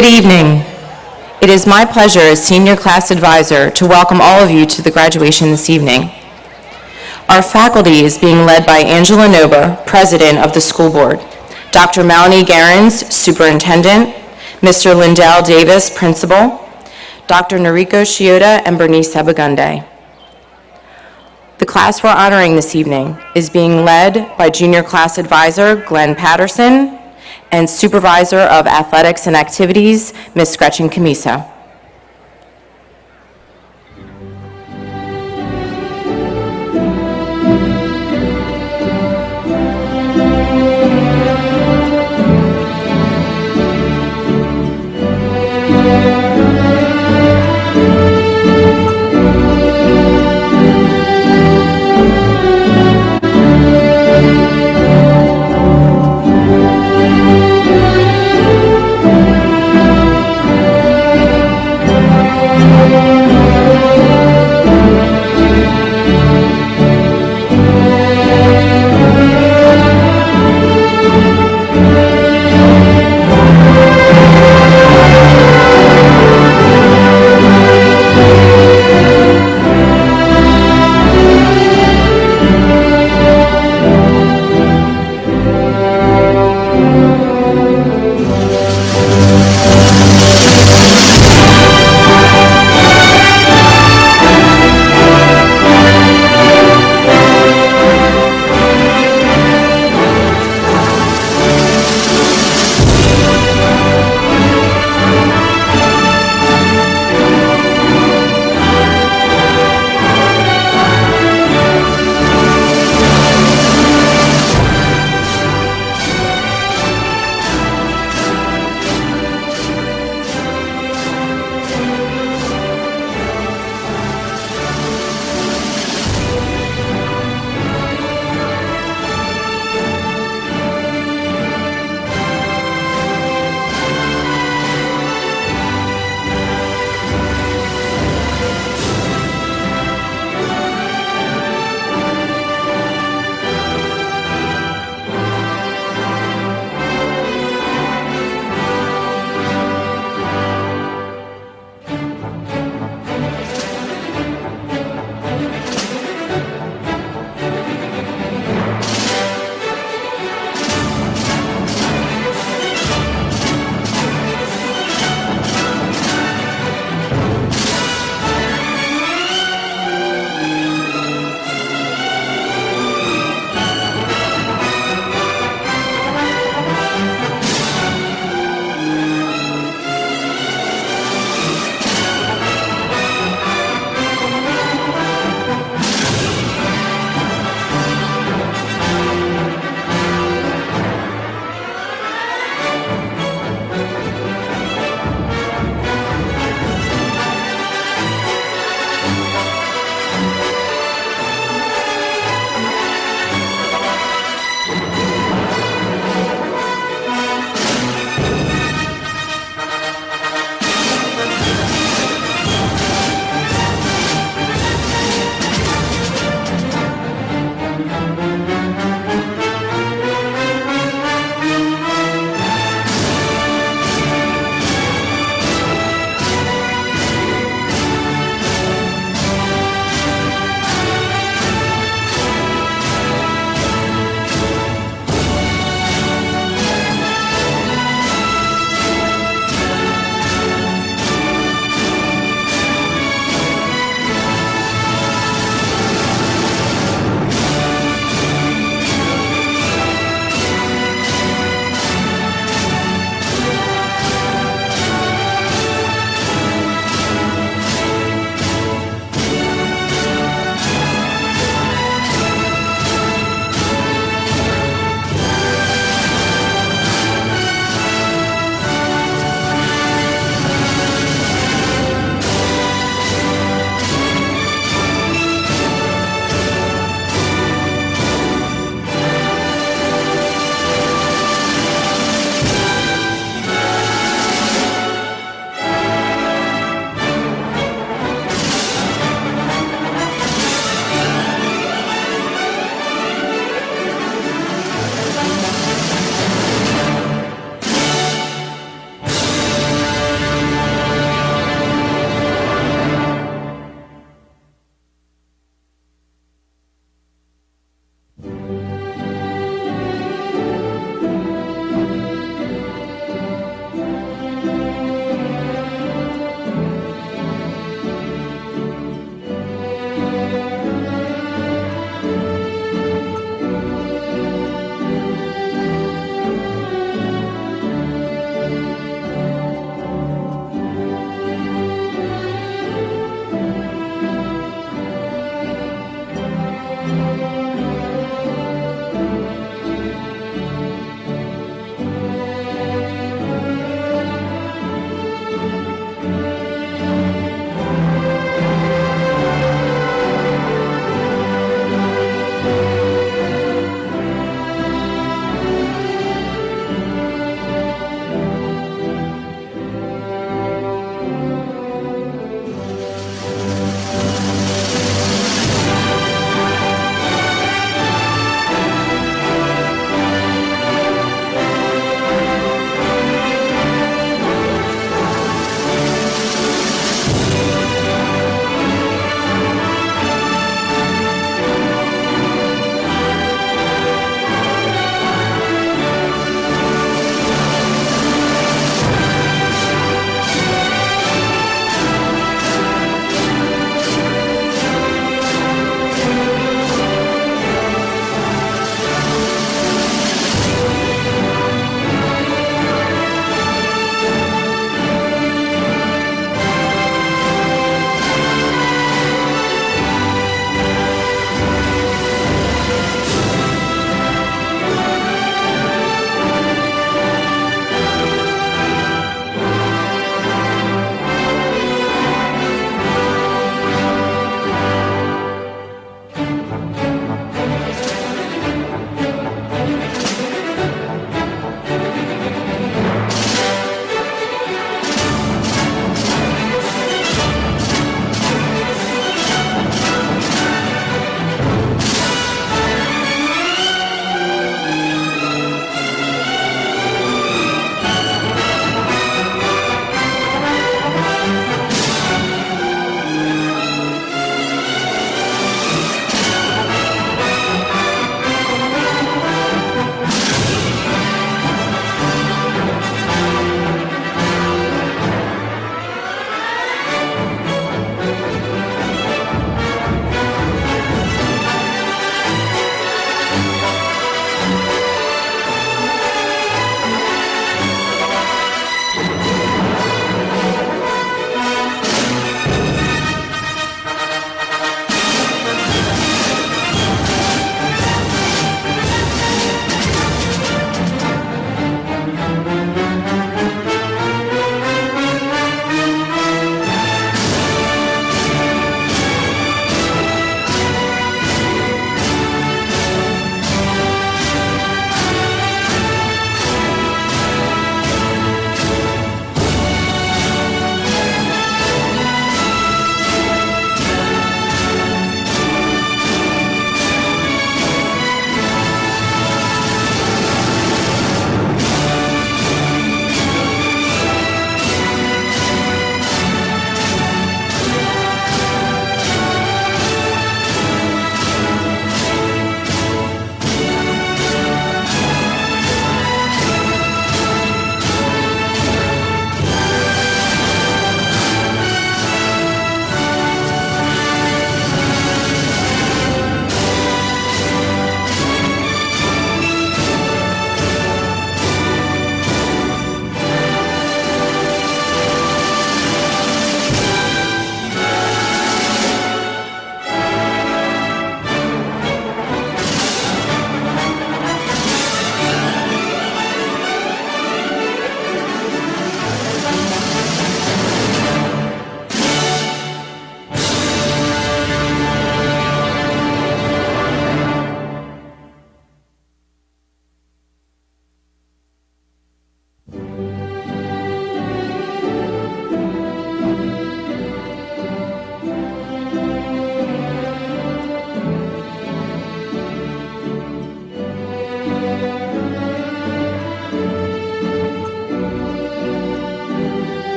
Good evening. It is my pleasure as Senior Class Advisor to welcome all of you to the graduation this evening. Our faculty is being led by Angela Nober, President of the School Board, Dr. Melanie Gehrens, Superintendent, Mr. Lindell Davis, Principal, Dr. Noriko Shiota, and Bernice Abagunde. The class we're honoring this evening is being led by Junior Class Advisor Glenn Patterson and Supervisor of Athletics and Activities, Ms. Gretchen Cammiso.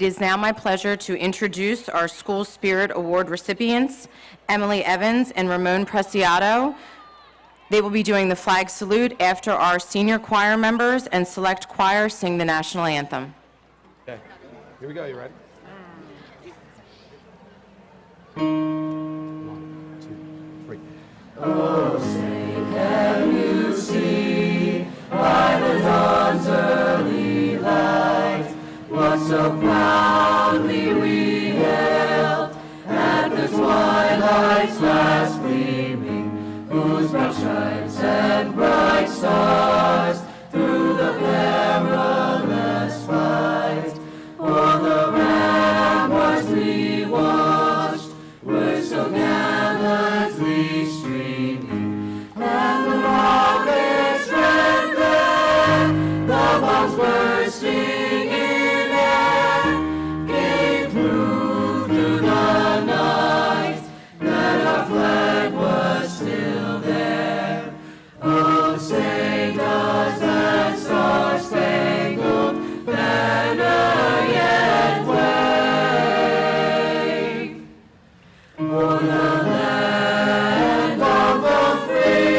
It is now my pleasure to introduce our School Spirit Award recipients, Emily Evans and Ramon Preciado. They will be doing the flag salute after our senior choir members and select choir sing the national anthem. Okay, here we go. You ready? 1, 2, 3. Oh, say, can you see by the dawn's early light what so proudly we hailed at the twilight's last gleaming, whose broad stripes and bright stars through the perilous fight o'er the ramparts we watched were so gallantly streaming, and the rockets red glare, the bombs bursting in air, gave proof through the night that our flag was still there. Oh, say does that star-spangled banner yet wave o'er the land of the free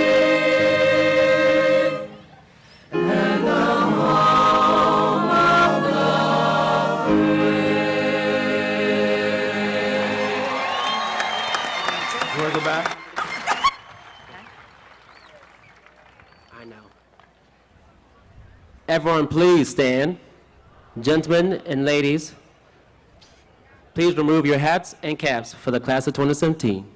and the home of the brave? You want to go back? I know. Everyone, please stand. Gentlemen and ladies, please remove your hats and caps for the class of 2017.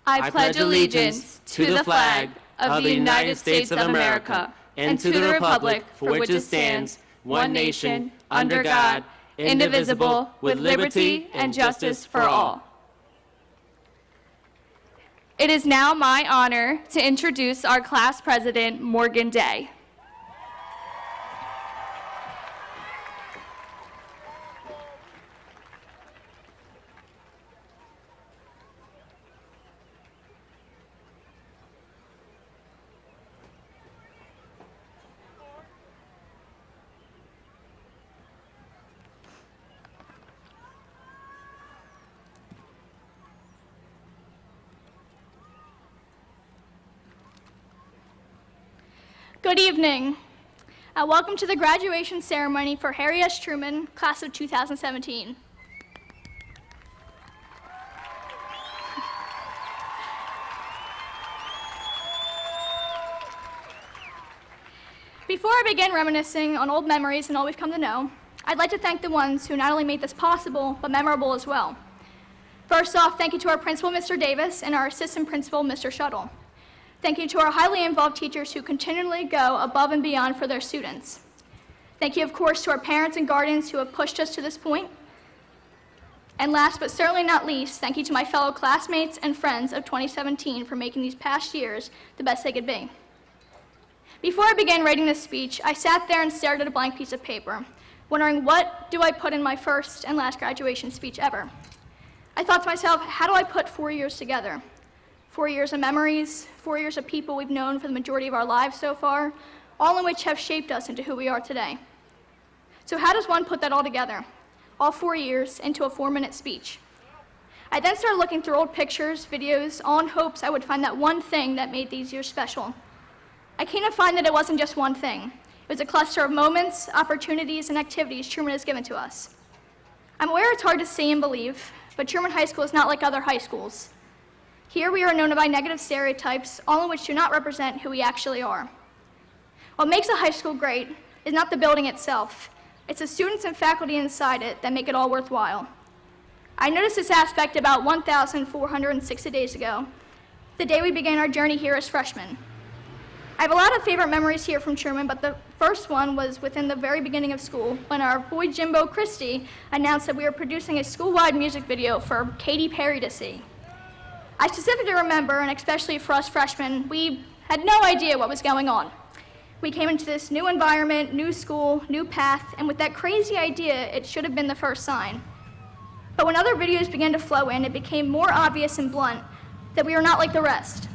I pledge allegiance to the flag of the United States of America and to the republic for which it stands, one nation, under God, indivisible, with liberty and justice for all. It is now my honor to introduce our class president, Morgan Day. Good evening. Welcome to the graduation ceremony for Harry S. Truman, class of 2017. Before I begin reminiscing on old memories and all we've come to know, I'd like to thank the ones who not only made this possible, but memorable as well. First off, thank you to our principal, Mr. Davis, and our assistant principal, Mr. Shuttle. Thank you to our highly involved teachers who continually go above and beyond for their students. Thank you, of course, to our parents and guardians who have pushed us to this point. And last but certainly not least, thank you to my fellow classmates and friends of 2017 for making these past years the best they could be. Before I began writing this speech, I sat there and stared at a blank piece of paper, wondering what do I put in my first and last graduation speech ever. I thought to myself, how do I put 4 years together? 4 years of memories, 4 years of people we've known for the majority of our lives so far, all in which have shaped us into who we are today. So how does one put that all together, all 4 years, into a 4-minute speech? I then started looking through old pictures, videos, all in hopes I would find that one thing that made these years special. I came to find that it wasn't just one thing. It was a cluster of moments, opportunities, and activities Truman has given to us. I'm aware it's hard to see and believe, but Truman High School is not like other high schools. Here we are known by negative stereotypes, all of which do not represent who we actually are. What makes a high school great is not the building itself. It's the students and faculty inside it that make it all worthwhile. I noticed this aspect about 1,460 days ago, the day we began our journey here as freshmen. I have a lot of favorite memories here from Truman, but the first one was within the very beginning of school when our boy Jimbo Christie announced that we were producing a school-wide music video for Katy Perry to see. I specifically remember, and especially for us freshmen, we had no idea what was going on. We came into this new environment, new school, new path, and with that crazy idea, it should have been the first sign. But when other videos began to flow in, it became more obvious and blunt that we were not like the rest.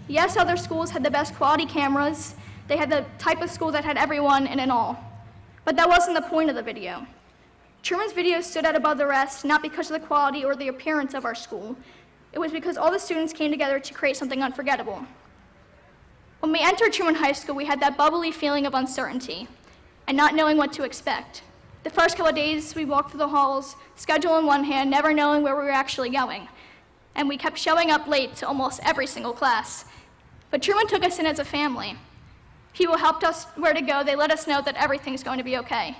Yes, other schools had the best quality cameras. They had the type of school that had everyone in and all. But that wasn't the point of the video. Truman's video stood out above the rest, not because of the quality or the appearance of our school. It was because all the students came together to create something unforgettable. When we entered Truman High School, we had that bubbly feeling of uncertainty and not knowing what to expect. The first couple of days, we walked through the halls, schedule in one hand, never knowing where we were actually going. And we kept showing up late to almost every single class. But Truman took us in as a family. People helped us where to go. They let us know that everything's going to be okay.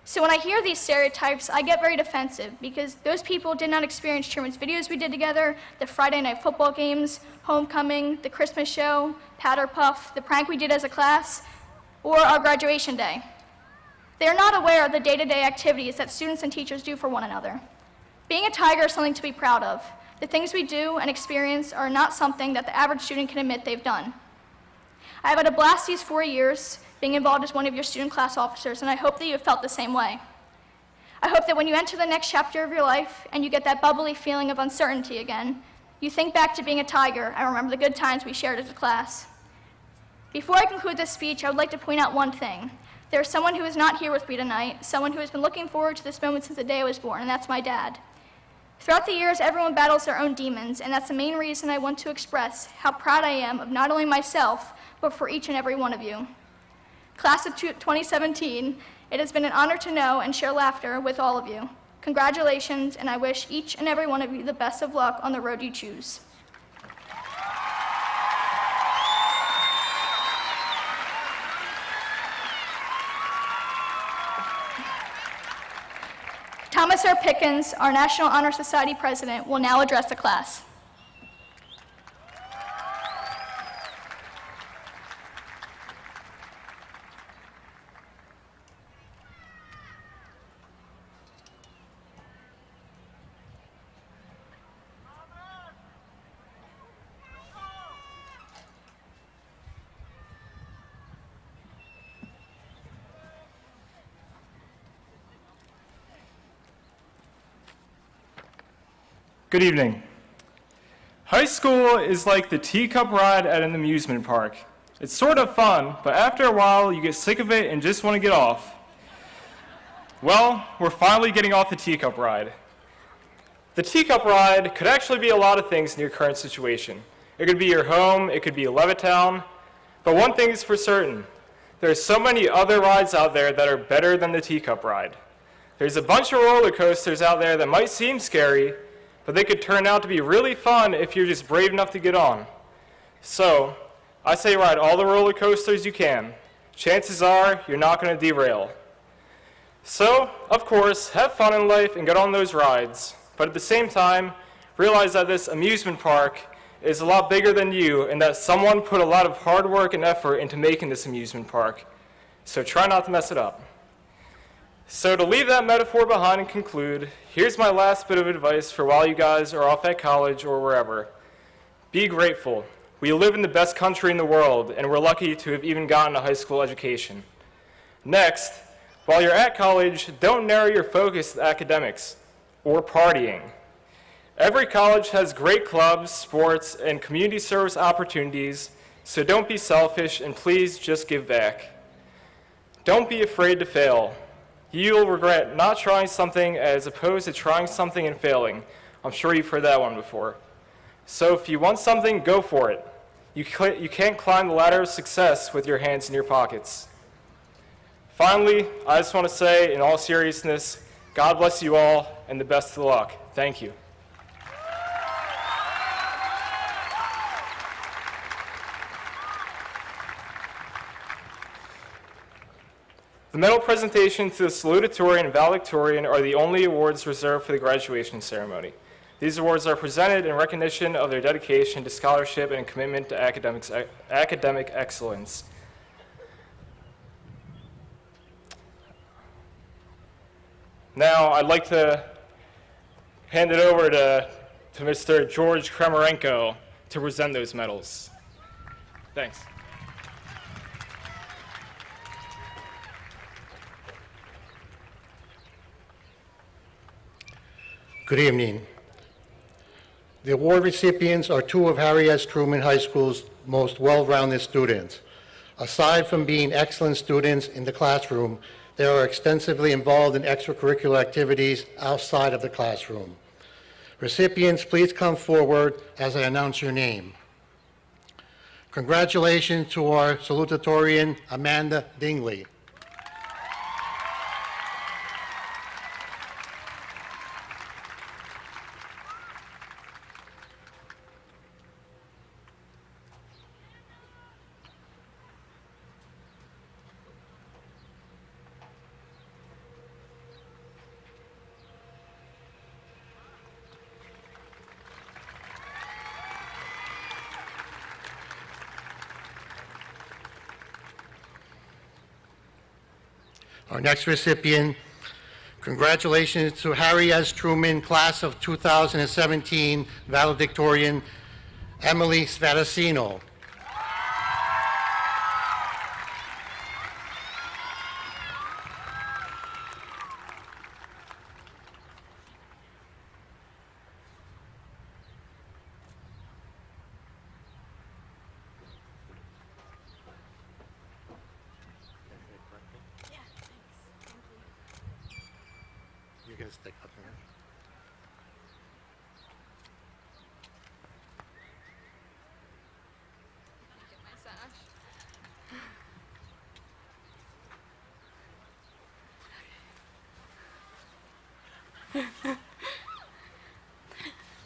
So when I hear these stereotypes, I get very defensive because those people did not experience Truman's videos we did together, the Friday night football games, homecoming, the Christmas show, Powder Puff, the prank we did as a class, or our graduation day. They are not aware of the day-to-day activities that students and teachers do for one another. Being a Tiger is something to be proud of. The things we do and experience are not something that the average student can admit they've done. I have had a blast these 4 years being involved as one of your student class officers, and I hope that you have felt the same way. I hope that when you enter the next chapter of your life and you get that bubbly feeling of uncertainty again, you think back to being a Tiger and remember the good times we shared as a class. Before I conclude this speech, I would like to point out one thing. There is someone who is not here with me tonight, someone who has been looking forward to this moment since the day I was born, and that's my dad. Throughout the years, everyone battles their own demons, and that's the main reason I want to express how proud I am of not only myself, but for each and every one of you. Class of 2017, it has been an honor to know and share laughter with all of you. Congratulations, and I wish each and every one of you the best of luck on the road you choose. Thomas R. Pickens, our National Honor Society president, will now address the class. Good evening. High school is like the teacup ride at an amusement park. It's sort of fun, but after a while you get sick of it and just want to get off. Well, we're finally getting off the teacup ride. The teacup ride could actually be a lot of things in your current situation. It could be your home, it could be Levittown, but one thing is for certain. There's so many other rides out there that are better than the teacup ride. There's a bunch of roller coasters out there that might seem scary, but they could turn out to be really fun if you're just brave enough to get on. So, I say ride all the roller coasters you can. Chances are you're not going to derail. So, of course, have fun in life and get on those rides. But at the same time, realize that this amusement park is a lot bigger than you and that someone put a lot of hard work and effort into making this amusement park. So try not to mess it up. So to leave that metaphor behind and conclude, here's my last bit of advice for while you guys are off at college or wherever. Be grateful. We live in the best country in the world, and we're lucky to have even gotten a high school education. Next, while you're at college, don't narrow your focus to academics or partying. Every college has great clubs, sports, and community service opportunities, so don't be selfish and please just give back. Don't be afraid to fail. You'll regret not trying something as opposed to trying something and failing. I'm sure you've heard that one before. So if you want something, go for it. You can't climb the ladder of success with your hands in your pockets. Finally, I just want to say, in all seriousness, God bless you all and the best of luck. Thank you. The medal presentation to the salutatorian and valedictorian are the only awards reserved for the graduation ceremony. These awards are presented in recognition of their dedication to scholarship and commitment to academic excellence. Now, I'd like to hand it over to Mr. George Kramarenko to present those medals. Thanks. Good evening. The award recipients are two of Harry S. Truman High School's most well-rounded students. Aside from being excellent students in the classroom, They are extensively involved in extracurricular activities outside of the classroom. Recipients, please come forward as I announce your name. Congratulations to our salutatorian, Amanda Dingley. Our next recipient, congratulations to Harry S. Truman, class of 2017, valedictorian, Emily Spadacino. You can stick up here.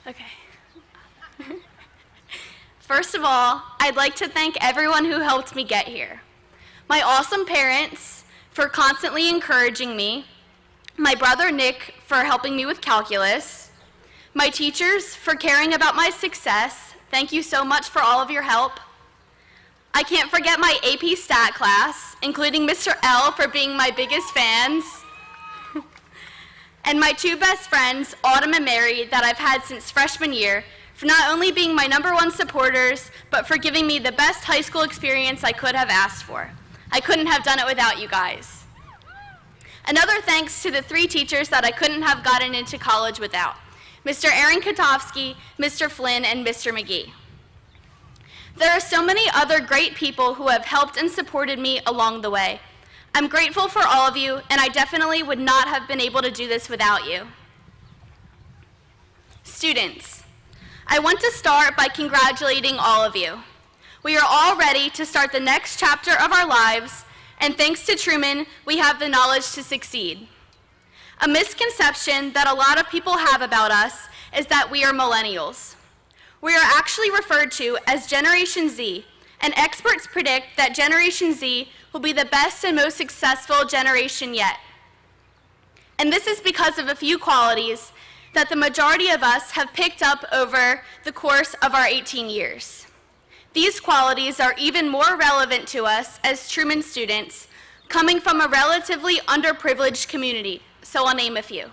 Okay. First of all, I'd like to thank everyone who helped me get here. My awesome parents for constantly encouraging me, my brother Nick for helping me with calculus, my teachers for caring about my success. Thank you so much for all of your help. I can't forget my AP Stat class, including Mr. L for being my biggest fans, and my two best friends, Autumn and Mary, that I've had since freshman year, for not only being my #1 supporters, but for giving me the best high school experience I could have asked for. I couldn't have done it without you guys. Another thanks to the 3 teachers that I couldn't have gotten into college without, Mr. Aaron Katofsky, Mr. Flynn, and Mr. McGee. There are so many other great people who have helped and supported me along the way. I'm grateful for all of you, and I definitely would not have been able to do this without you. Students, I want to start by congratulating all of you. We are all ready to start the next chapter of our lives, and thanks to Truman, we have the knowledge to succeed. A misconception that a lot of people have about us is that we are millennials. We are actually referred to as Generation Z, and experts predict that Generation Z will be the best and most successful generation yet. And this is because of a few qualities that the majority of us have picked up over the course of our 18 years. These qualities are even more relevant to us as Truman students, coming from a relatively underprivileged community, so I'll name a few.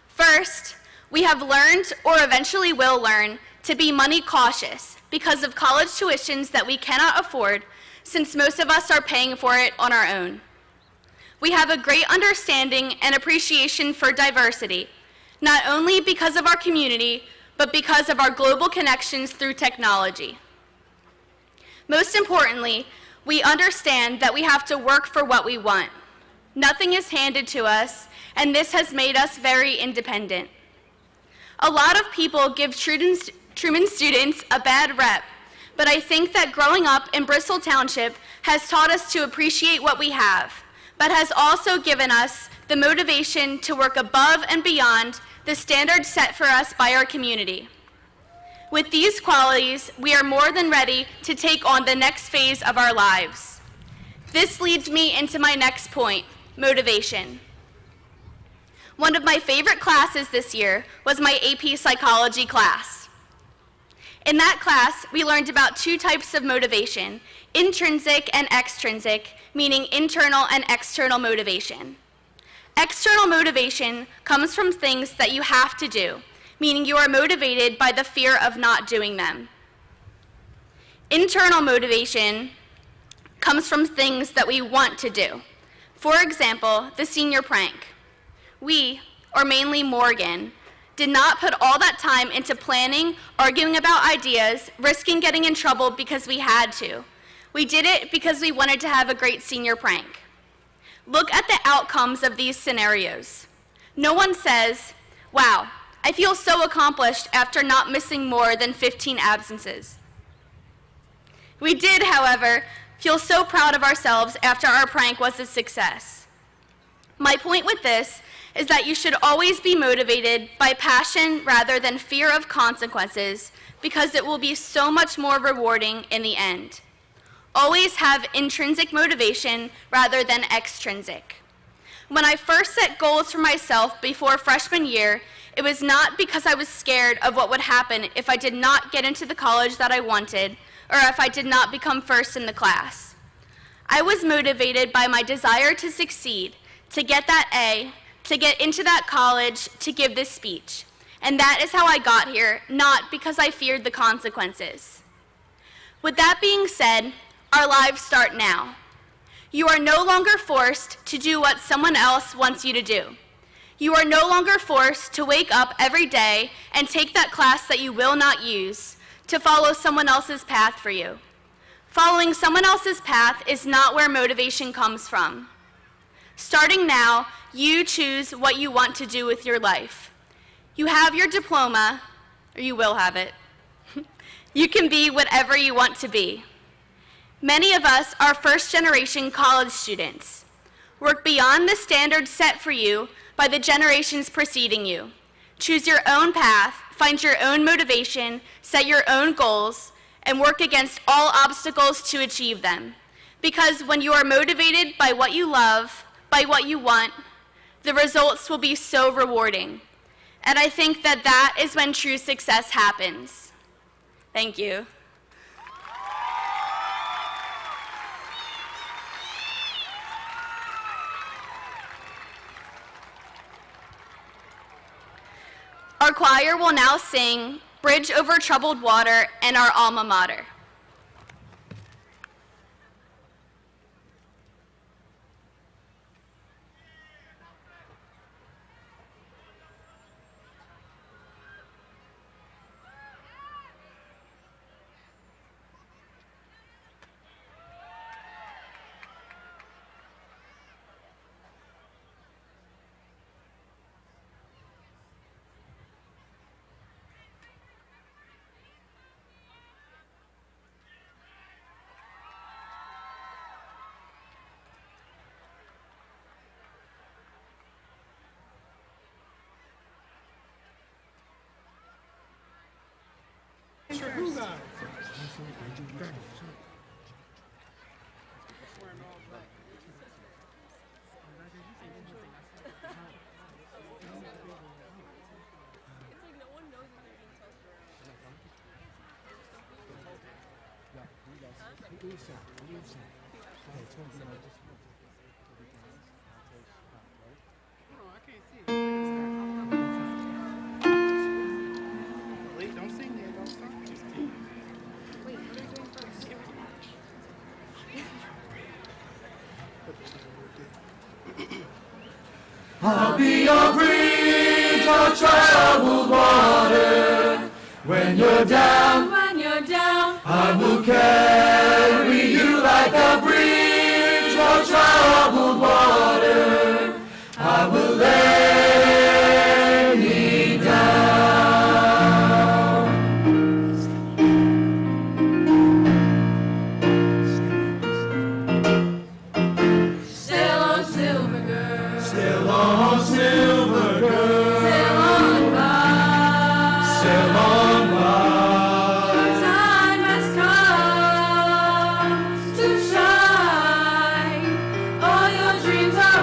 First, we have learned, or eventually will learn, to be money cautious because of college tuitions that we cannot afford, since most of us are paying for it on our own. We have a great understanding and appreciation for diversity, not only because of our community, but because of our global connections through technology. Most importantly, we understand that we have to work for what we want. Nothing is handed to us, and this has made us very independent. A lot of people give Truman students a bad rep, but I think that growing up in Bristol Township has taught us to appreciate what we have, but has also given us the motivation to work above and beyond the standards set for us by our community. With these qualities, we are more than ready to take on the next phase of our lives. This leads me into my next point, motivation. One of my favorite classes this year was my AP Psychology class. In that class, we learned about 2 types of motivation, intrinsic and extrinsic, meaning internal and external motivation. External motivation comes from things that you have to do, meaning you are motivated by the fear of not doing them. Internal motivation comes from things that we want to do. For example, the senior prank. We, or mainly Morgan, did not put all that time into planning, arguing about ideas, risking getting in trouble because we had to. We did it because we wanted to have a great senior prank. Look at the outcomes of these scenarios. No one says, wow, I feel so accomplished after not missing more than 15 absences. We did, however, feel so proud of ourselves after our prank was a success. My point with this is that you should always be motivated by passion rather than fear of consequences, because it will be so much more rewarding in the end. Always have intrinsic motivation rather than extrinsic. When I first set goals for myself before freshman year, it was not because I was scared of what would happen if I did not get into the college that I wanted, or if I did not become first in the class. I was motivated by my desire to succeed, to get that A, to get into that college, to give this speech. And that is how I got here, not because I feared the consequences. With that being said, our lives start now. You are no longer forced to do what someone else wants you to do. You are no longer forced to wake up every day and take that class that you will not use to follow someone else's path for you. Following someone else's path is not where motivation comes from. Starting now, you choose what you want to do with your life. You have your diploma, or you will have it. You can be whatever you want to be. Many of us are first-generation college students. Work beyond the standards set for you by the generations preceding you. Choose your own path, find your own motivation, set your own goals, and work against all obstacles to achieve them. Because when you are motivated by what you love, by what you want, the results will be so rewarding. And I think that that is when true success happens. Thank you. Our choir will now sing Bridge Over Troubled Water and our alma mater. I'll be your bridge over troubled water. When you're down, I will carry you like a bridge over troubled water. I will lay me down. Sail on, silver girl. Sail on, silver girl. Sail on by. Sail on by. Your time has come to shine. All your dreams are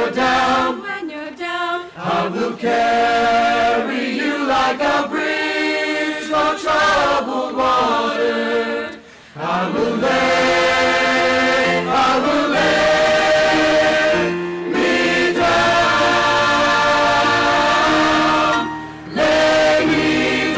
you're down, when you're down, I will carry you like a bridge on troubled water. I will lay me down, lay me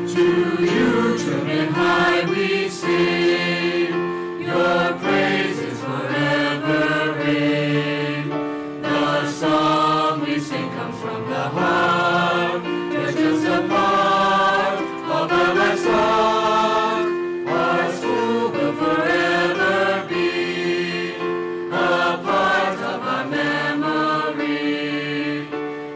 To you, Truman High, we sing, your praises forever ring. The song we sing comes from the heart, you're just a part of our life song. Our school will forever be a part of our memory.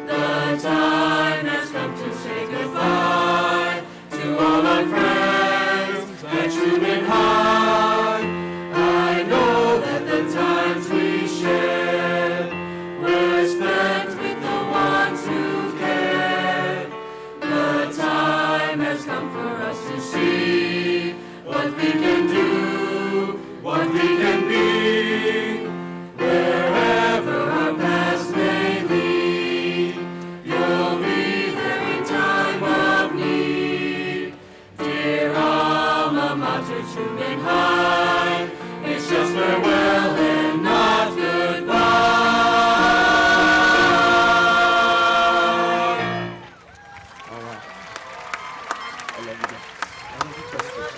The time has come to say goodbye to all our friends at Truman High. I know that the times we shared were spent with the ones who cared. The time has come for us to see what we can do, what we can be. Wherever our past may lead, you'll be there in time of need. Dear alma mater, Truman High, it's just farewell and not goodbye. All right. I love you guys. I love you, Justin.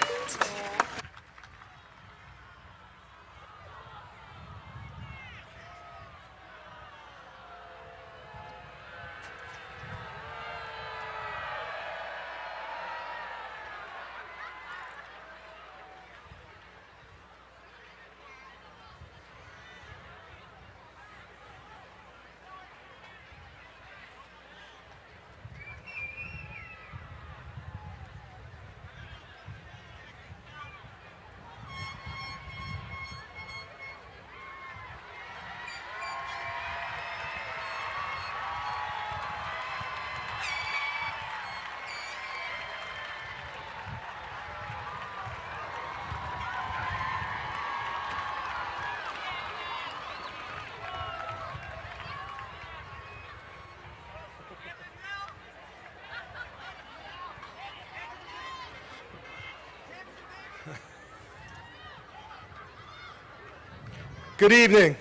Good evening.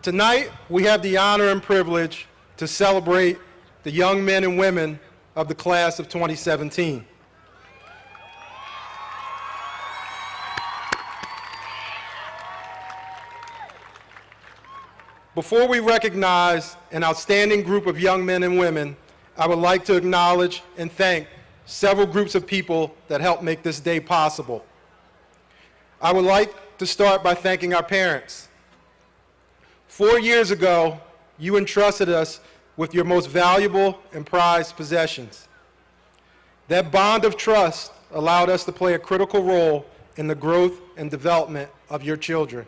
Tonight, we have the honor and privilege to celebrate the young men and women of the class of 2017. Before we recognize an outstanding group of young men and women, I would like to acknowledge and thank several groups of people that helped make this day possible. I would like to start by thanking our parents. 4 years ago, you entrusted us with your most valuable and prized possessions. That bond of trust allowed us to play a critical role in the growth and development of your children.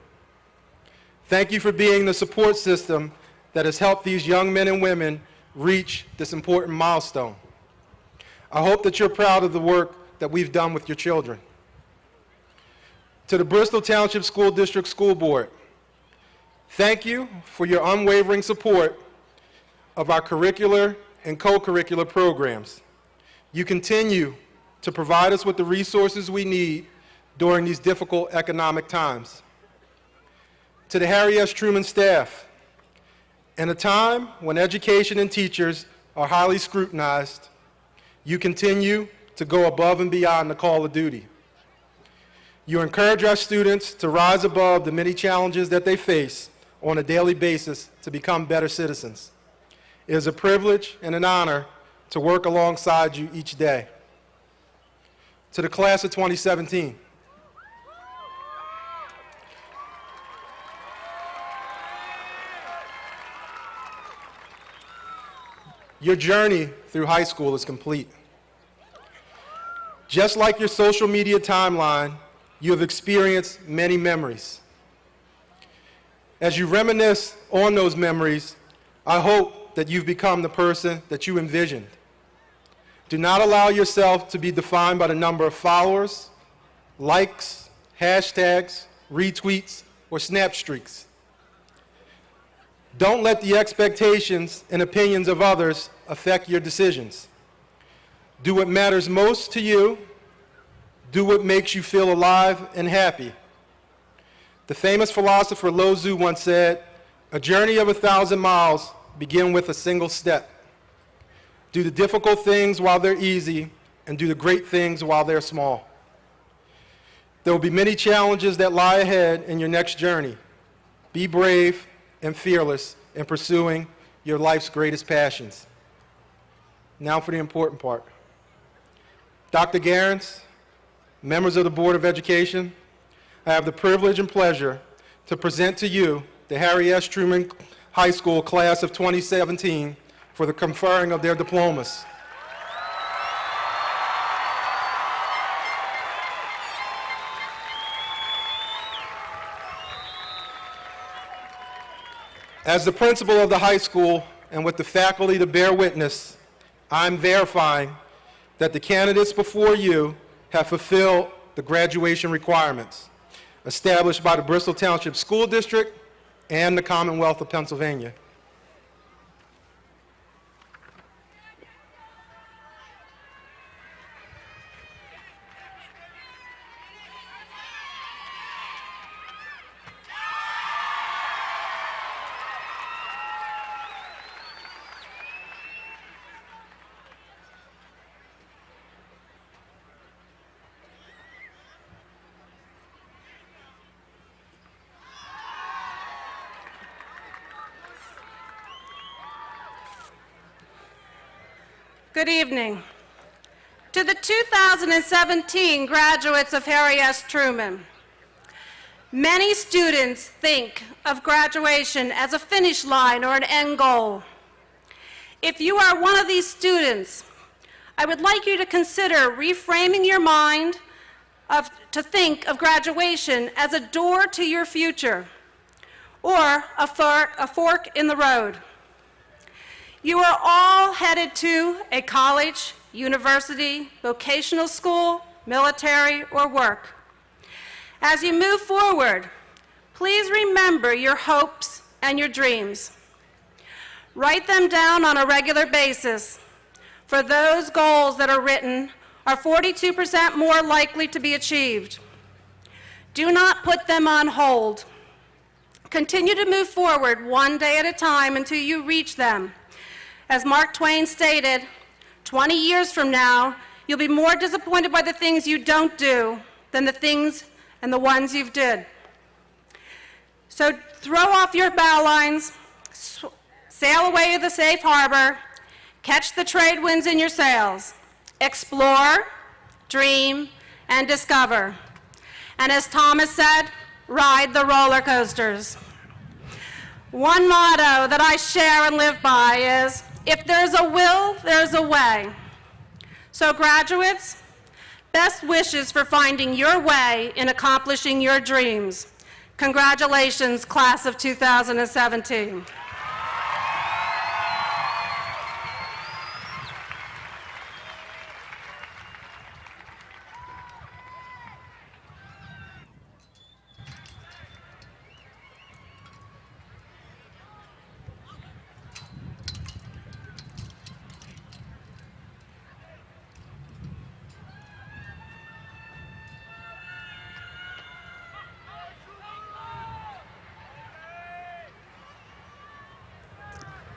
Thank you for being the support system that has helped these young men and women reach this important milestone. I hope that you're proud of the work that we've done with your children. To the Bristol Township School District School Board, thank you for your unwavering support of our curricular and co-curricular programs. You continue to provide us with the resources we need during these difficult economic times. To the Harry S. Truman staff, in a time when education and teachers are highly scrutinized, you continue to go above and beyond the call of duty. You encourage our students to rise above the many challenges that they face on a daily basis to become better citizens. It is a privilege and an honor to work alongside you each day. To the class of 2017, Your journey through high school is complete. Just like your social media timeline, you have experienced many memories. As you reminisce on those memories, I hope that you've become the person that you envisioned. Do not allow yourself to be defined by the number of followers, likes, hashtags, retweets, or snap streaks. Don't let the expectations and opinions of others affect your decisions. Do what matters most to you. Do what makes you feel alive and happy. The famous philosopher Lao Tzu once said, "A journey of 1,000 miles begins with a single step." Do the difficult things while they're easy, and do the great things while they're small. There will be many challenges that lie ahead in your next journey. Be brave and fearless in pursuing your life's greatest passions. Now for the important part. Dr. Gehrens, members of the Board of Education, I have the privilege and pleasure to present to you the Harry S. Truman High School class of 2017 for the conferring of their diplomas. As the principal of the high school and with the faculty to bear witness, I'm verifying that the candidates before you have fulfilled the graduation requirements established by the Bristol Township School District and the Commonwealth of Pennsylvania. Good evening. To the 2017 graduates of Harry S. Truman, many students think of graduation as a finish line or an end goal. If you are one of these students, I would like you to consider reframing your mind to think of graduation as a door to your future or a fork in the road. You are all headed to a college, university, vocational school, military, or work. As you move forward, please remember your hopes and your dreams. Write them down on a regular basis, for those goals that are written are 42% more likely to be achieved. Do not put them on hold. Continue to move forward one day at a time until you reach them. As Mark Twain stated, 20 years from now, you'll be more disappointed by the things you don't do than the things and the ones you've did. So throw off your bow lines, sail away to the safe harbor, catch the trade winds in your sails, explore, dream, and discover. And as Thomas said, ride the roller coasters. One motto that I share and live by is, if there's a will, there's a way. So graduates, best wishes for finding your way in accomplishing your dreams. Congratulations, class of 2017.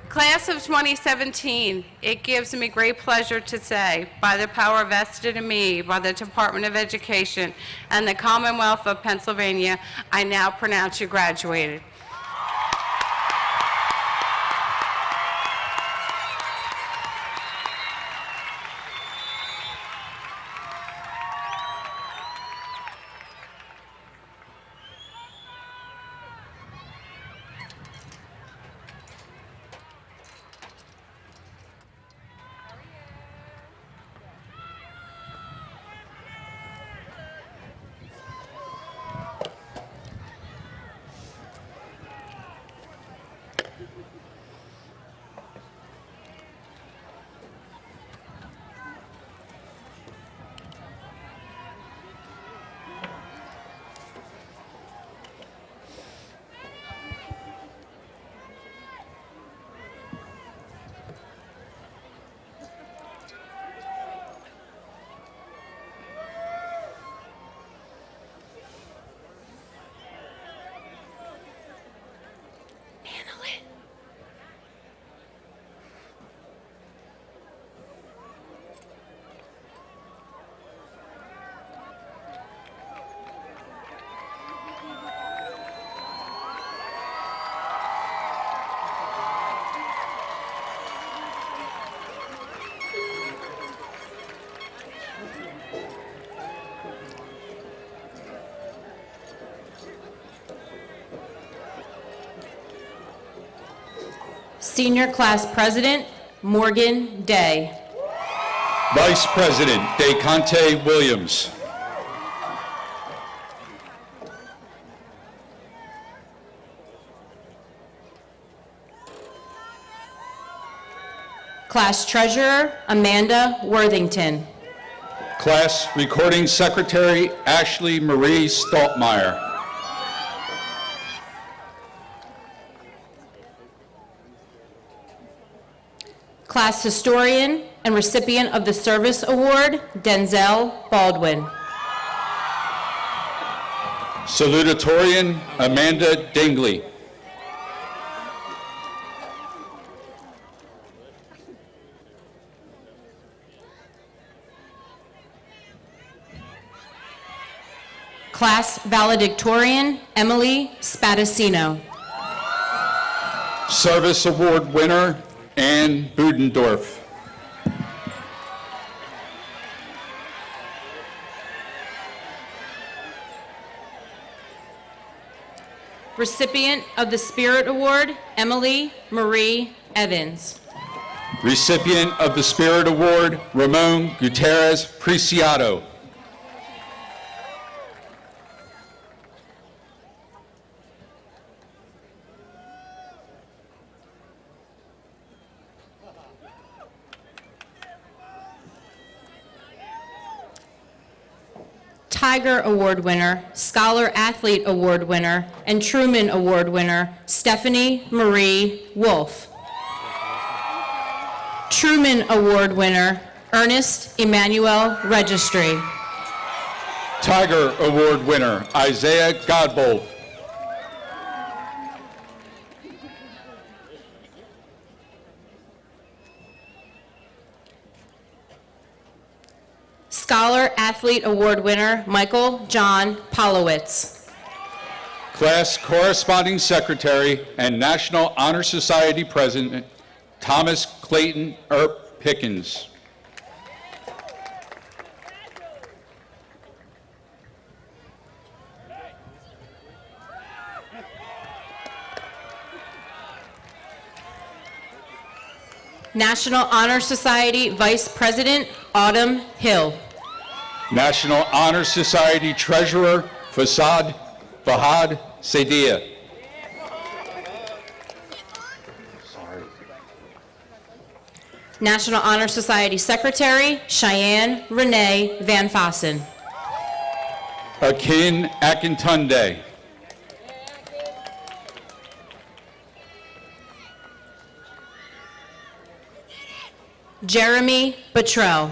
Class of 2017, it gives me great pleasure to say, by the power vested in me by the Department of Education and the Commonwealth of Pennsylvania, I now pronounce you graduated. Senior Class President, Morgan Day. Vice President, DeConte Williams. Class Treasurer, Amanda Worthington. Class Recording Secretary, Ashley Marie Stoltmeyer. Class Historian and recipient of the Service Award, Denzel Baldwin. Salutatorian, Amanda Dingley. Class Valedictorian, Emily Spadacino. Service Award winner, Ann Budendorf. Recipient of the Spirit Award, Emily Marie Evans. Recipient of the Spirit Award, Ramon Gutierrez Preciado. Tiger Award winner, Scholar Athlete Award winner, and Truman Award winner, Stephanie Marie Wolf. Truman Award winner, Ernest Emmanuel Registry. Tiger Award winner, Isaiah Godbold. Scholar Athlete Award winner, Michael John Polowitz. Class Corresponding Secretary and National Honor Society President, Thomas Clayton Earp Pickens. National Honor Society Vice President, Autumn Hill. National Honor Society Treasurer, Fahad Sadia. National Honor Society Secretary, Cheyenne Renee Van Fossen. Akin Akintunde. Jeremy Buttrell.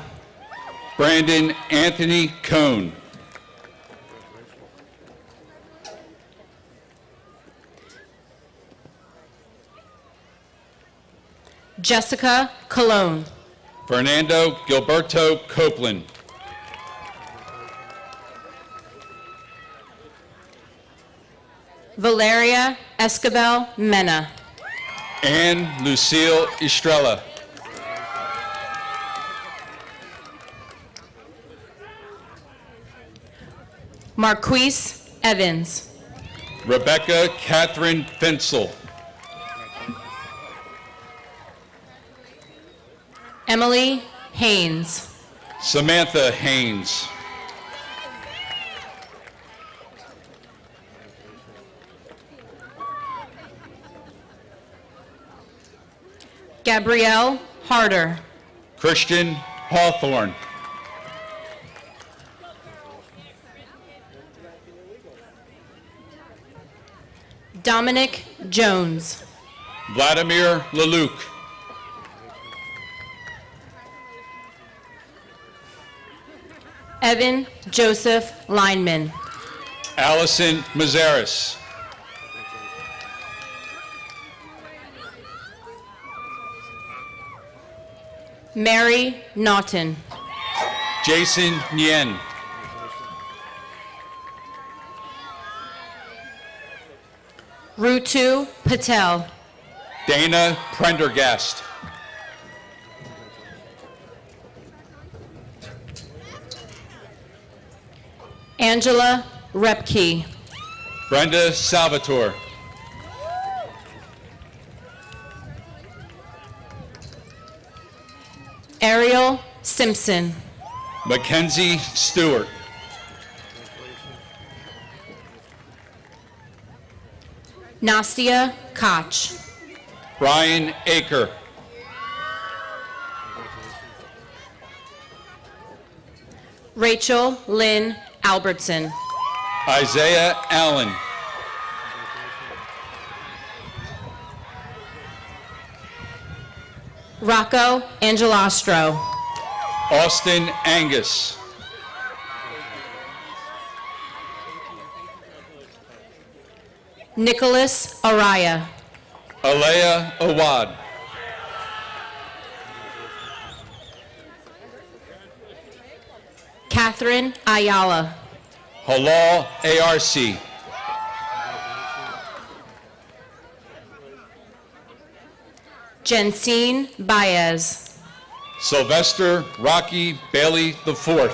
Brandon Anthony Cohn. Jessica Colon. Fernando Gilberto Copeland. Valeria Escabel Mena. Anne Lucille Estrella. Marquise Evans. Rebecca Catherine Fensel. Emily Haynes. Samantha Haynes. Gabrielle Harder. Christian Hawthorne. Dominic Jones. Vladimir Leluc. Evan Joseph Lineman. Allison Mazaris. Mary Naughton. Jason Nien. Rutu Patel. Dana Prendergast. Angela Repke. Brenda Salvatore. Ariel Simpson. Mackenzie Stewart. Nastia Koch. Brian Aker. Rachel Lynn Albertson. Isaiah Allen. Rocco Angelostro. Austin Angus. Nicholas Araya. Alea Awad. Catherine Ayala. Halal ARC. Jensine Baez. Sylvester Rocky Bailey IV.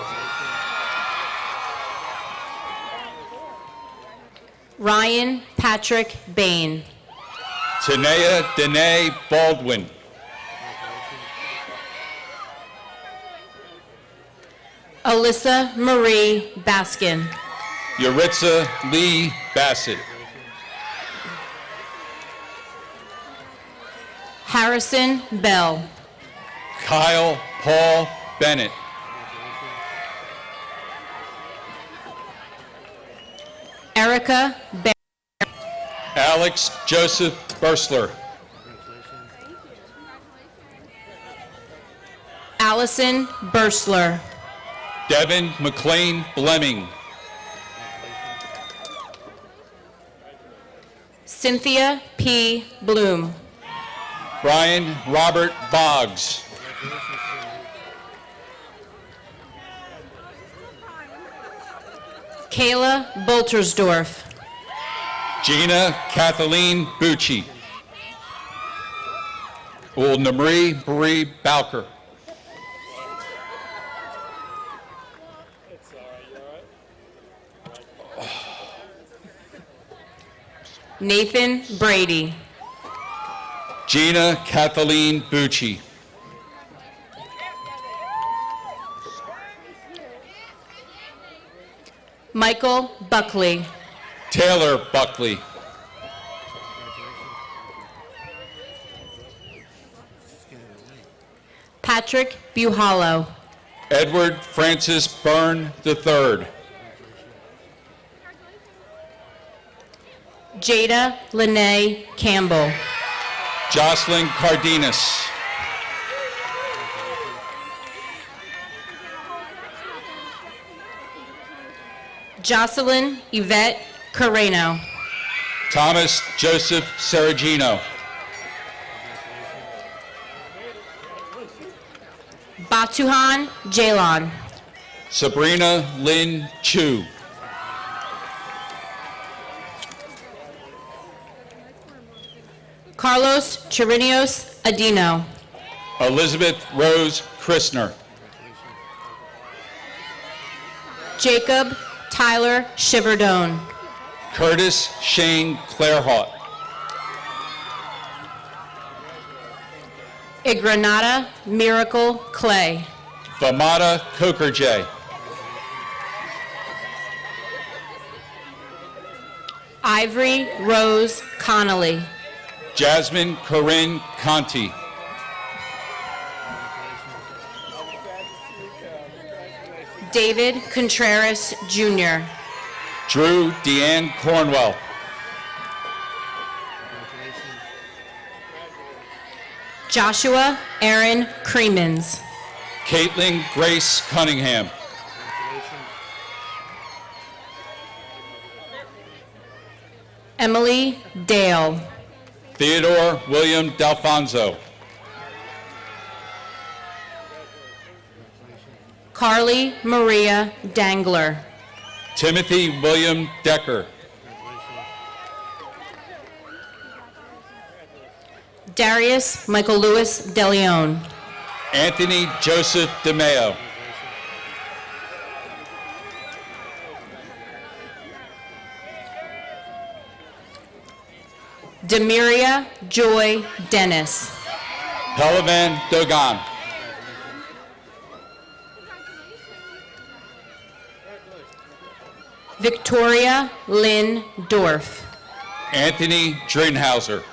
Ryan Patrick Bain. Tanea Danae Baldwin. Alyssa Marie Baskin. Yaritza Lee Bassett. Harrison Bell. Kyle Paul Bennett. Erica Bear. Alex Joseph Bursler. Allison Bursler. Devin McLean Blemming. Cynthia P. Bloom. Brian Robert Boggs. Kayla Boltersdorf. Gina Kathleen Bucci. Namri Marie Bowker. Nathan Brady. Gina Kathleen Bucci. Michael Buckley. Taylor Buckley. Patrick Buhalo. Edward Francis Byrne III. Jada Lene Campbell. Jocelyn Cardenas. Jocelyn Yvette Carreno. Thomas Joseph Saragino. Batuhan Jalon. Sabrina Lynn Chu. Carlos Chirinios Adino. Elizabeth Rose Christner. Jacob Tyler Shiverdone. Curtis Shane Clairhawt. Igranata Miracle Clay. Famata Kokerjay. Ivory Rose Connolly. Jasmine Corinne Conti. David Contreras Jr. Drew Deanne Cornwell. Joshua Aaron Creemans. Caitlin Grace Cunningham. Emily Dale. Theodore William D'Alfonso. Carly Maria Dangler. Timothy William Decker. Darius Michael Lewis DeLeon. Anthony Joseph DeMeo. Demiria Joy Dennis. Pelavan Dogan. Victoria Lynn Dorff. Anthony Dringhauser.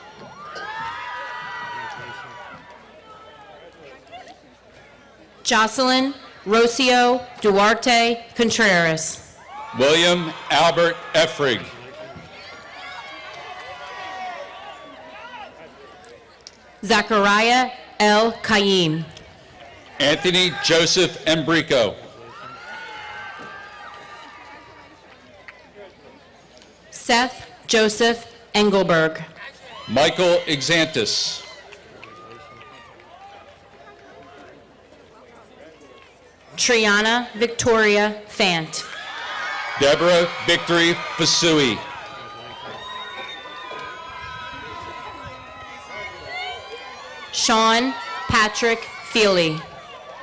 Jocelyn Rocio Duarte Contreras. William Albert Effrig. Zachariah L. Kaim. Anthony Joseph Embrico. Seth Joseph Engelberg. Michael Exantis. Triana Victoria Fant. Deborah Victory Fasui. Sean Patrick Feely.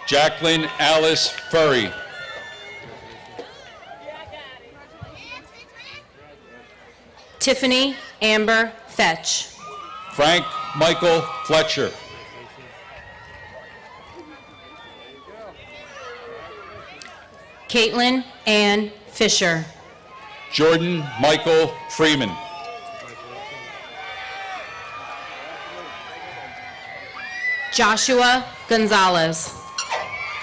Jacqueline Alice Furry. Tiffany Amber Fetch. Frank Michael Fletcher. Caitlin Ann Fisher. Jordan Michael Freeman. Joshua Gonzalez.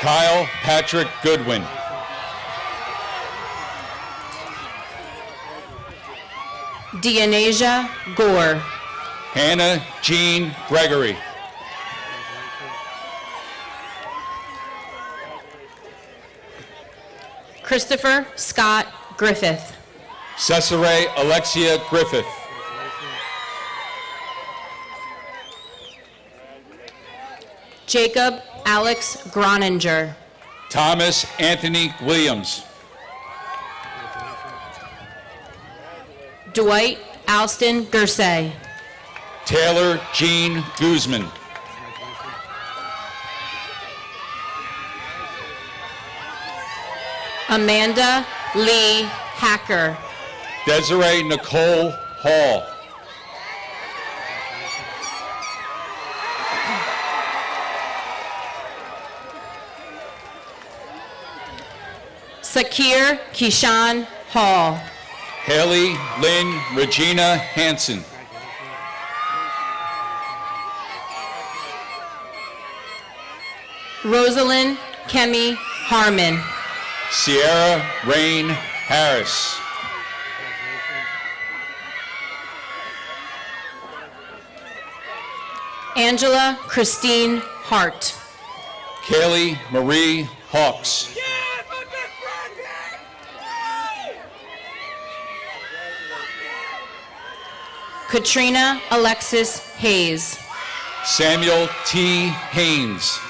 Kyle Patrick Goodwin. Dianasia Gore. Hannah Jean Gregory. Christopher Scott Griffith. Cesare Alexia Griffith. Jacob Alex Groninger. Thomas Anthony Williams. Dwight Alston Gersay. Taylor Jean Guzman. Amanda Lee Hacker. Desiree Nicole Hall. Sakir Kishan Hall. Haley Lynn Regina Hansen. Rosalind Kemi Harmon. Sierra Rain Harris. Angela Christine Hart. Kaylee Marie Hawks. Katrina Alexis Hayes. Samuel T. Haynes.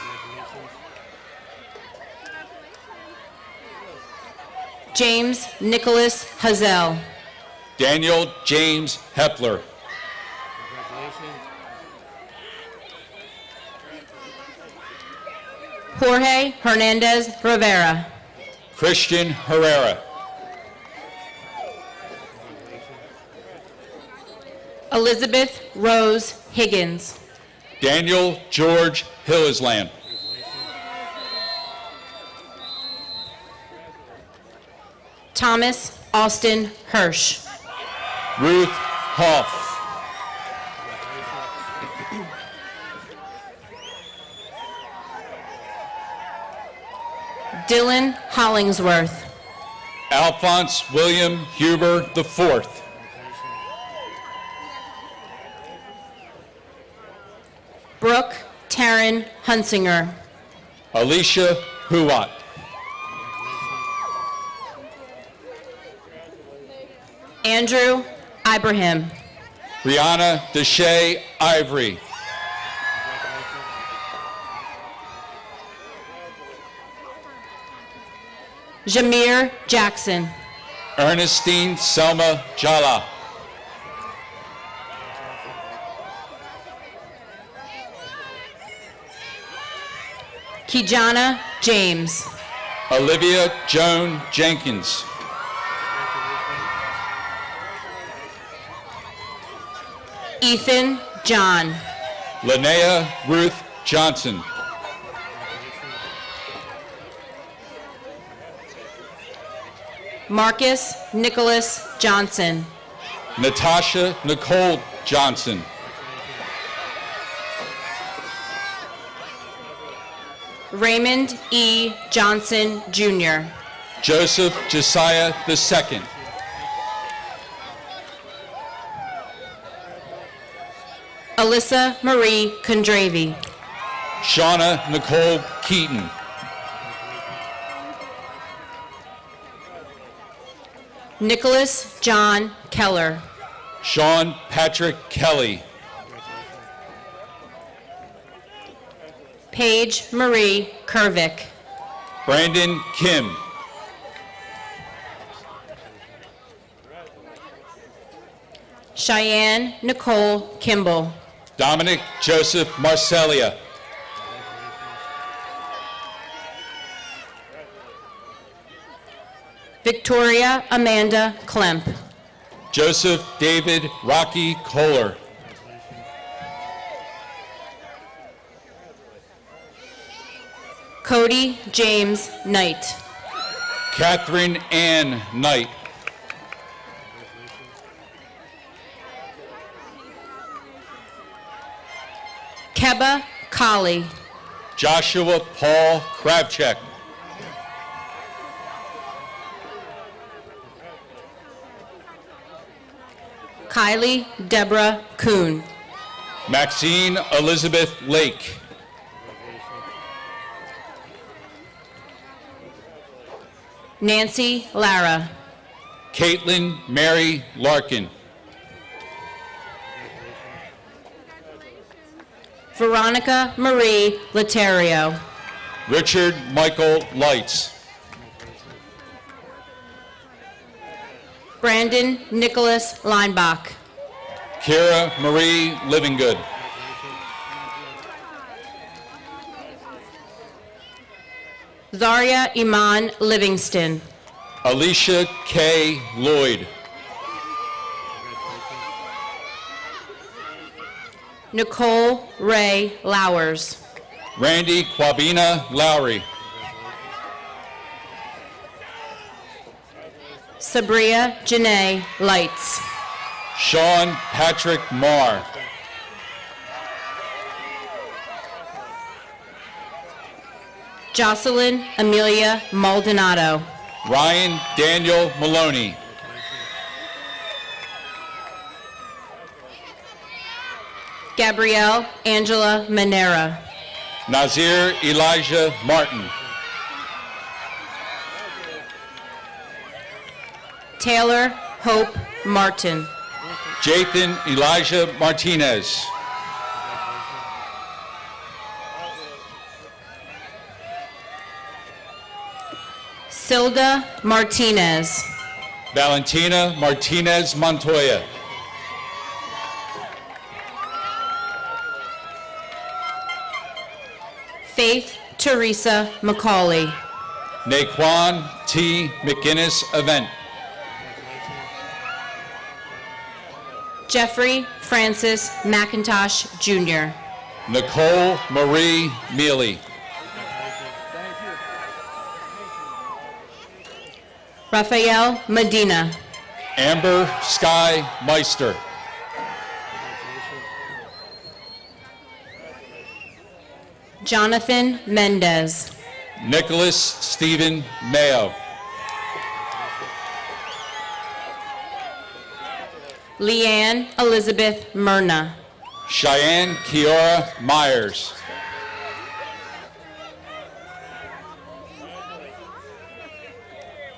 James Nicholas Hazel. Daniel James Hepler. Jorge Hernandez Rivera. Christian Herrera. Elizabeth Rose Higgins. Daniel George Hillisland. Thomas Austin Hirsch. Ruth Hoff. Dylan Hollingsworth. Alphonse William Huber IV. Brooke Taryn Hunsinger. Alicia Huat. Andrew Ibrahim. Brianna Deshay Ivory. Jameer Jackson. Ernestine Selma Jala. Kijana James. Olivia Joan Jenkins. Ethan John. Linnea Ruth Johnson. Marcus Nicholas Johnson. Natasha Nicole Johnson. Raymond E. Johnson, Jr. Joseph Josiah II. Alyssa Marie Kondravi. Shauna Nicole Keaton. Nicholas John Keller. Sean Patrick Kelly. Paige Marie Kervick. Brandon Kim. Cheyenne Nicole Kimball. Dominic Joseph Marcellia. Victoria Amanda Klemp. Joseph David Rocky Kohler. Cody James Knight. Catherine Ann Knight. Keba Colley. Joshua Paul Kravchuk. Kylie Deborah Kuhn. Maxine Elizabeth Lake. Nancy Lara. Caitlin Mary Larkin. Veronica Marie Laterio. Richard Michael Lights. Brandon Nicholas Leinbach. Kira Marie Livingood. Zaria Iman Livingston. Alicia K. Lloyd. Nicole Ray Lowers. Randy Quabina Lowry. Sabria Janae Lights. Sean Patrick Marr. Jocelyn Amelia Maldonado. Ryan Daniel Maloney. Gabrielle Angela Manera. Nazir Elijah Martin. Taylor Hope Martin. Jathan Elijah Martinez. Silda Martinez. Valentina Martinez Montoya. Faith Teresa McCauley. Naquan T. McGinnis Event. Jeffrey Francis McIntosh, Jr. Nicole Marie Mealy. Rafael Medina. Amber Sky Meister. Jonathan Mendez. Nicholas Stephen Mayo. Leanne Elizabeth Myrna. Cheyenne Kiora Myers.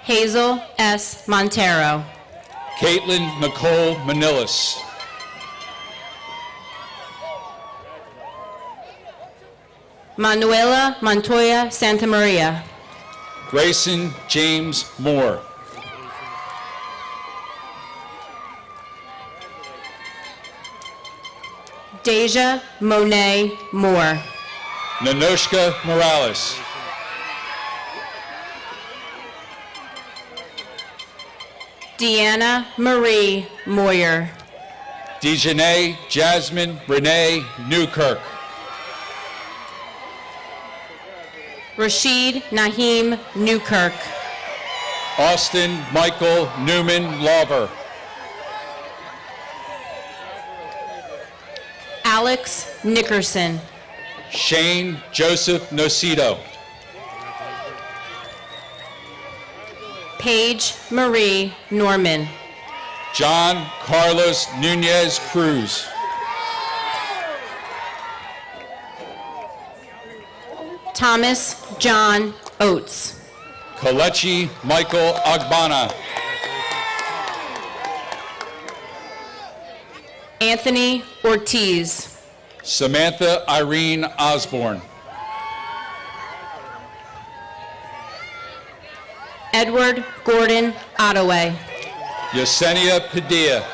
Hazel S. Montero. Caitlin Nicole Manilis. Manuela Montoya Santamaria. Grayson James Moore. Deja Monet Moore. Nanoshka Morales. Deanna Marie Moyer. Dejanay Jasmine Renee Newkirk. Rashid Naheem Newkirk. Austin Michael Newman Lawver. Alex Nickerson. Shane Joseph Nocito. Paige Marie Norman. John Carlos Nunez Cruz. Thomas John Oates. Kalechi Michael Agbana. Anthony Ortiz. Samantha Irene Osborne. Edward Gordon Ottaway. Yesenia Padilla.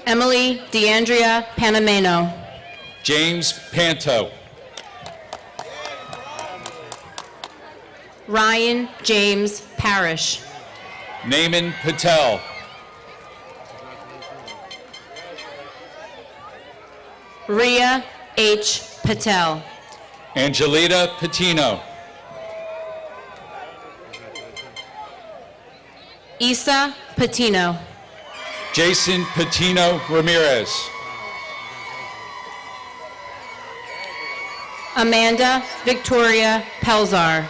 Emily DeAndrea Panameno. James Panto. Ryan James Parrish. Naaman Patel. Ria H. Patel. Angelita Patino. Isa Patino. Jason Patino Ramirez. Amanda Victoria Pelzar.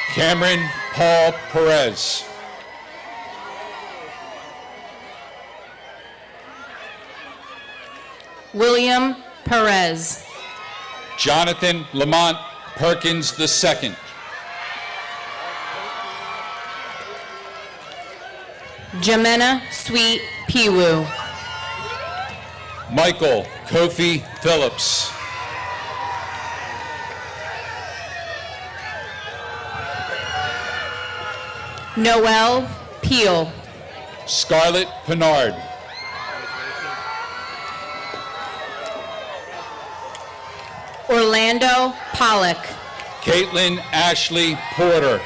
Cameron Paul Perez. William Perez. Jonathan Lamont Perkins II. Jemena Sweet Piwu. Michael Kofi Phillips. Noel Peel. Scarlett Pinard. Orlando Pollock. Caitlin Ashley Porter.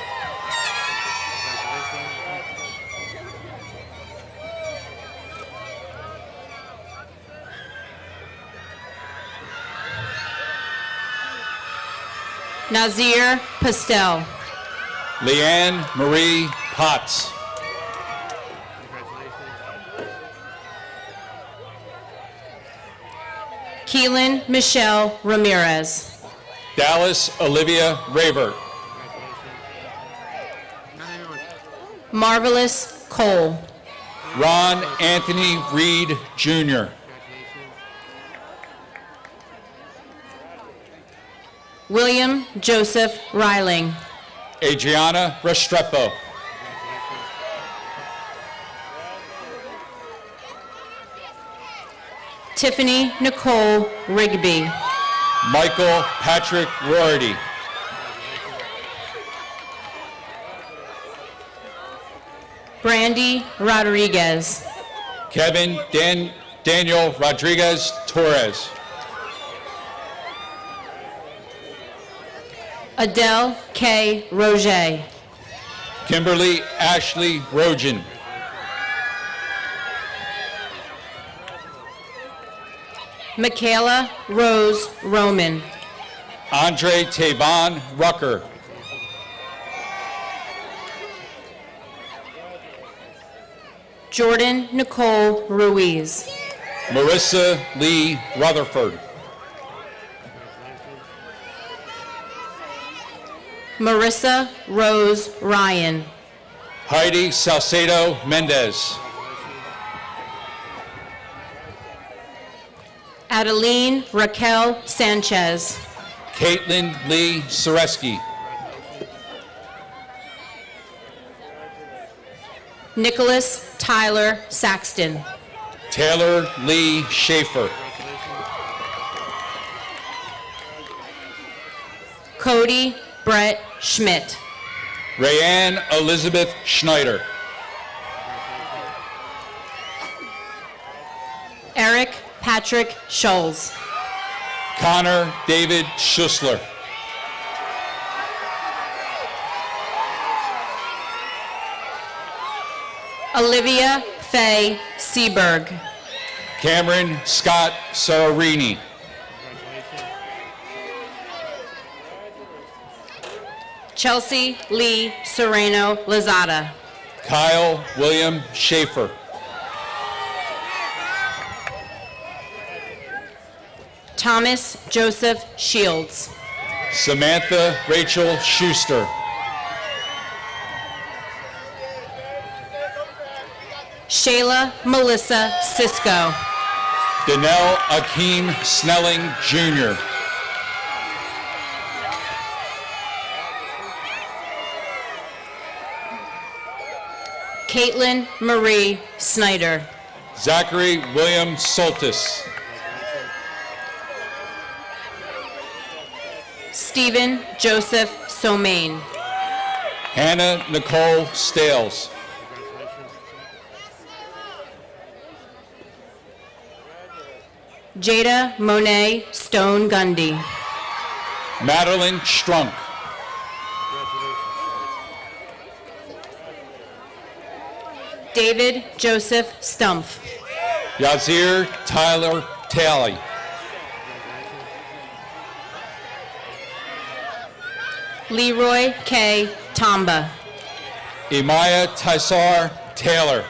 Nazir Pastel. Leanne Marie Potts. Keelan Michelle Ramirez. Dallas Olivia Rayvert. Marvelous Cole. Ron Anthony Reed Jr. William Joseph Reiling. Adriana Restrepo. Tiffany Nicole Rigby. Michael Patrick Rorty. Brandy Rodriguez. Kevin Daniel Rodriguez Torres. Adele K. Roget. Kimberly Ashley Rogen. Michaela Rose Roman. Andre Tavon Rucker. Jordan Nicole Ruiz. Marissa Lee Rutherford. Marissa Rose Ryan. Heidi Salcedo Mendez. Adeline Raquel Sanchez. Caitlin Lee Soreski. Nicholas Tyler Saxton. Taylor Lee Schaefer. Cody Brett Schmidt. Rayanne Elizabeth Schneider. Eric Patrick Scholes. Connor David Schussler. Olivia Faye Seberg. Cameron Scott Sararini. Chelsea Lee Serrano Lozada. Kyle William Schaefer. Thomas Joseph Shields. Samantha Rachel Schuster. Shayla Melissa Cisco. Danelle Akeem Snelling Jr. Caitlin Marie Snyder. Zachary William Soltis. Stephen Joseph Somain. Hannah Nicole Stales. Jada Monet Stone Gundy. Madeline Strunk. David Joseph Stumpf. Yazir Tyler Talley. Leroy K. Tamba. Imaya Tysar Taylor.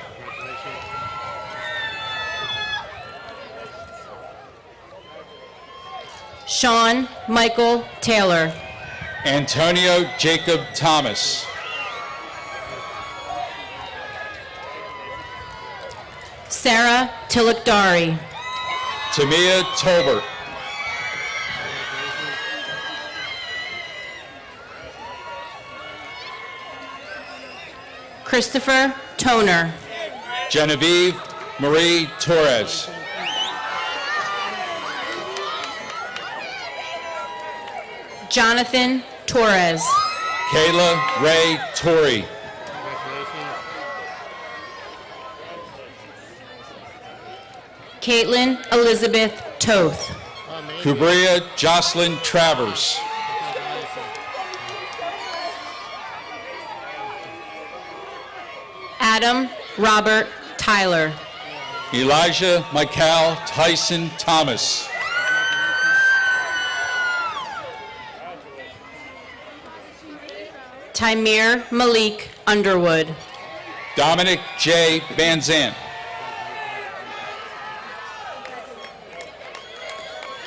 Sean Michael Taylor. Antonio Jacob Thomas. Sarah Tilakdari. Tamia Tolbert. Christopher Toner. Genevieve Marie Torres. Jonathan Torres. Kayla Ray Torrey. Caitlin Elizabeth Toth. Kubria Jocelyn Travers. Adam Robert Tyler. Elijah Michael Tyson Thomas. Tymir Malik Underwood. Dominic J. Van Zandt.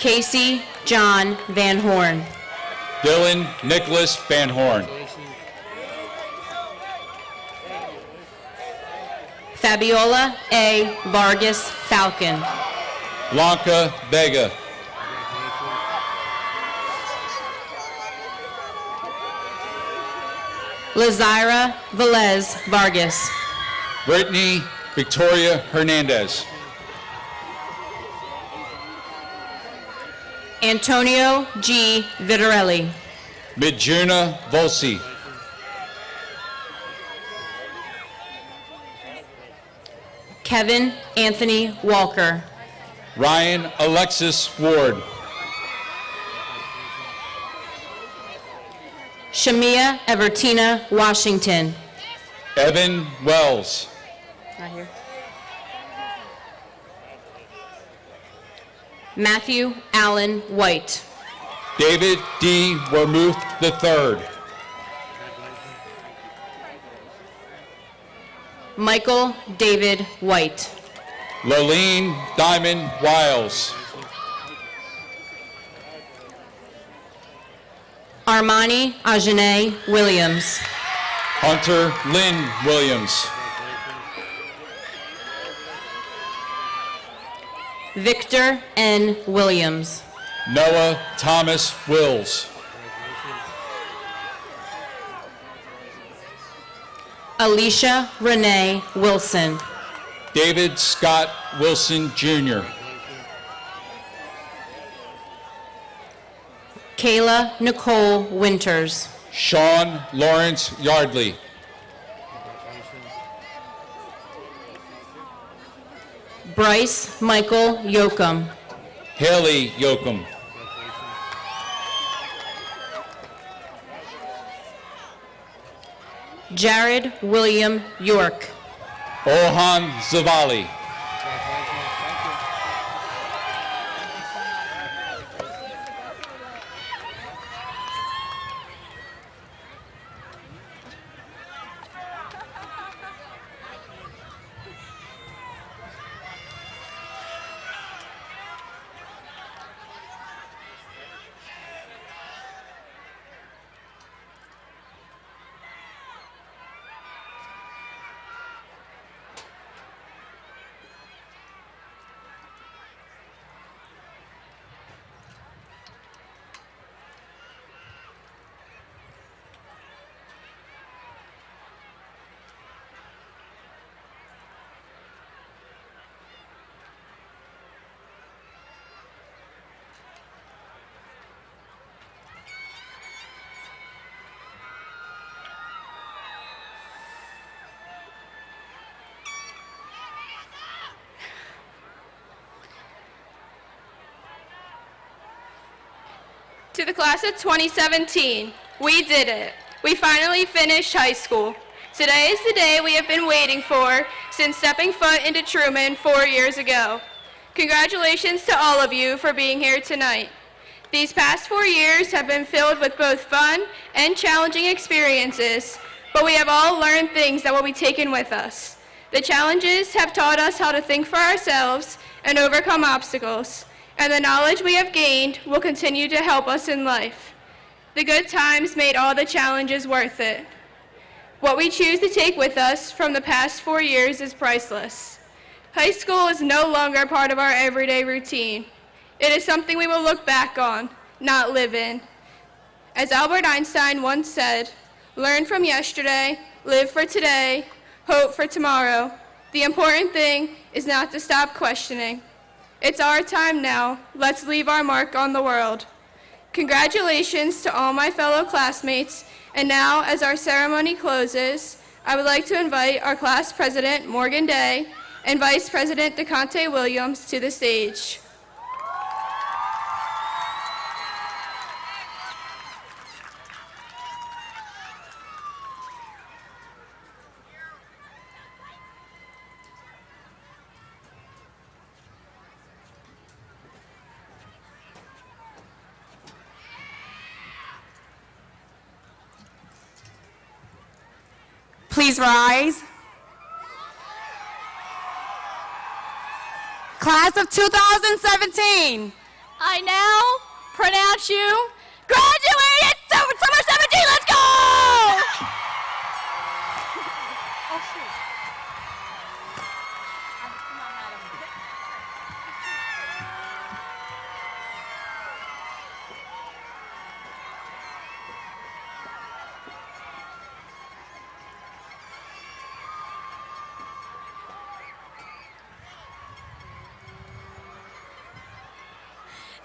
Casey John Van Horn. Dylan Nicholas Van Horn. Fabiola A. Vargas Falcon. Blanca Vega. Lazira Velez Vargas. Brittany Victoria Hernandez. Antonio G. Vitarelli. Midjuna Volsi. Kevin Anthony Walker. Ryan Alexis Ward. Shamia Evertina Washington. Evan Wells. Not here. Matthew Allen White. David D. Wormuth III. Michael David White. Laleen Diamond Wiles. Armani Ajane Williams. Hunter Lynn Williams. Victor N. Williams. Noah Thomas Wills. Alicia Renee Wilson. David Scott Wilson Jr. Kayla Nicole Winters. Sean Lawrence Yardley. Bryce Michael Yoakum. Haley Yoakum. Jared William York. Orhan Zavali. To the class of 2017, we did it. We finally finished high school. Today is the day we have been waiting for since stepping foot into Truman 4 years ago. Congratulations to all of you for being here tonight. These past 4 years have been filled with both fun and challenging experiences, but we have all learned things that will be taken with us. The challenges have taught us how to think for ourselves and overcome obstacles, and the knowledge we have gained will continue to help us in life. The good times made all the challenges worth it. What we choose to take with us from the past 4 years is priceless. High school is no longer part of our everyday routine. It is something we will look back on, not live in. As Albert Einstein once said, learn from yesterday, live for today, hope for tomorrow. The important thing is not to stop questioning. It's our time now. Let's leave our mark on the world. Congratulations to all my fellow classmates, and now as our ceremony closes, I would like to invite our class president, Morgan Day, and Vice President DeConte Williams to the stage. Please rise. Class of 2017. I now pronounce you graduated summer 17. Let's go!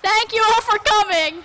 Thank you all for coming.